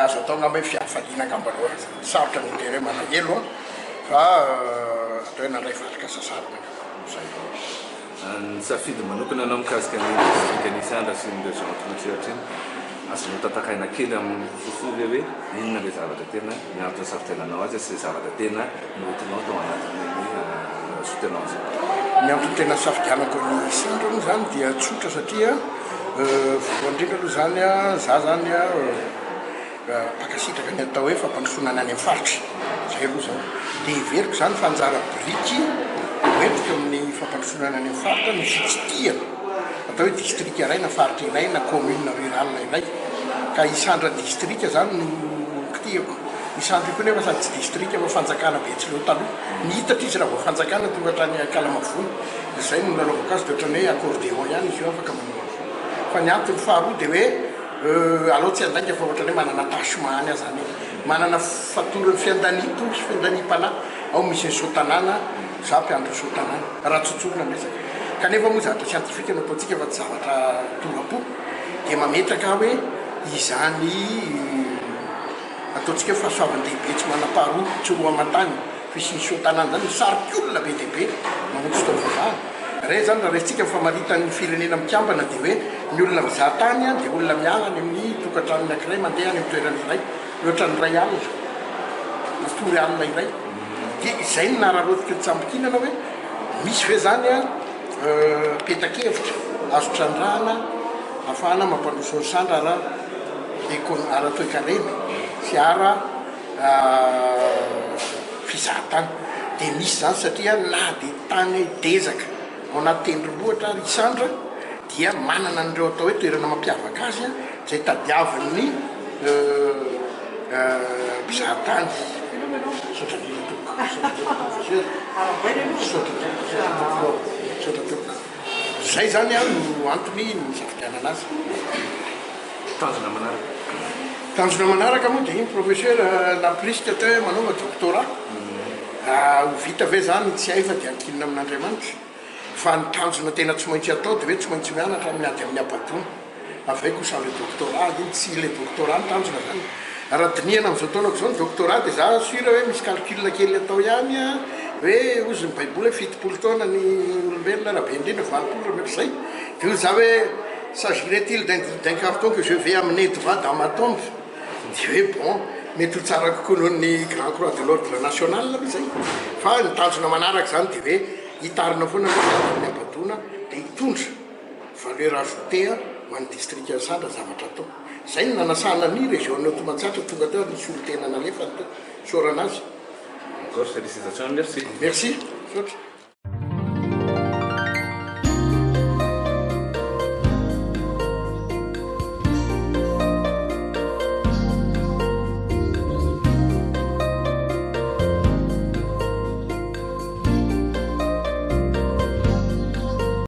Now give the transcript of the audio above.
azo atao ngamba hoe fiafaliana angamba aloha sarotra miteny hoe manahelo fa atao hoe nandray valika sasarona zay ny safidy manokana anao mikasika ny Sandra sy ny Jean-François iny azonao tatakaina kely amin'ny fofoly hoe inona le zavatra tena miaritra saritenanao azy sy zavatra tena noentinao tao anatin'ny soutenance ny antony tena safidianako ny Sandra moa zany dia tsotra satria voalohany indrindra aloha zany za zany pakasitraka ny atao hoe fampandrosoana any amin'ny faritra zay aloha zao dia iveriko zany fa anjara biriky hoentiko amin'ny fampandrosoana any amin'ny faritra ny fitsitiana atao hoe district iray na faritra iray na commune rural iray ka i Sandra district zany no kitihako i Sandra koa nefa sady tsy district fa fanjakana Betsileo taloha nihitatra izy raha vao fanjakana tonga hatrany Kalamavony izay no nalaovako azy dia ohatrany hoe accordéon ihany izy io afaka manao fa ny antony faharoa dia hoe aloha tsy andaika fa ohatrany hoe manana tachement azy zany manana fatorany fiandanipo sy fiandaniam-panahy ao misy ny sotanana za mpiandro sotanana raha tsotsorona amresaka kanefa moa zavatra scientifique no ataontsika fa tsy zavatra torapo dia mametraka hoe izany ataontsika hoe fahasoavan-dehibe tsy manam-paharoa tsy roa amantany fisiny sotanana zany sarika olona be dehibe mamontsy taovavahana re zany raha resitsika famaritan'ny firenena mikambana dia hoe ny olona mizaha tany dia olona mianany amin'ny tokantranony ankiray mandeha any amin'ny toerana iray loatra ny ray alina natory alina iray dia izay ny nararotika tsambokinana hoe misy ve zany petakevitra azo trandrahana ahafahana mampandroso ny Sandra ara toe-karena sy ara fizahan-tany dia misy zany satria na dia tany dezaka ao anaty tendrombohitra ry Sandra dia manana an'ireo atao hoe toerana mampiavaka azy zay tadiavan'ny mpizahan-tany zay zany no antony ny safidianana azy tanjona manaraka moa dia iny professeur naprisika atao hoe manaova doctorat ho vita ve zany tsy hay fa dia ankinina amin'Andriamanitra fa ny tanjona tena tsy maintsy atao dia hoe tsy maintsy mianatra miady amin'ny abadona avay kosa le doctorat iny tsy le doctorat ny tanjona zany raha dinihana amin'izao taonako zao ny doctorat dia za sura hoe misy calcul kely atao ihany hoe ozy ny baiboly hoe 70 taona ny olombelona raha be indrindra 20 mety zay dia ozy za hoe s'agirait-il d'un carton que je vais amener droit dans ma tombe dia hoe bon mety ho tsara kokoa noho ny grand croix de l'ordre national zay fa ny tanjona manaraka zany dia hoe hitarina foana ny abadona dia hitondra valeur ajoutée ho an'ny district Sandra zavatra atao zay ny nanasana ny région Tomatsatra tonga teo nisy olo tena nalefa sorana azy D'accord, félicitations, merci. Merci.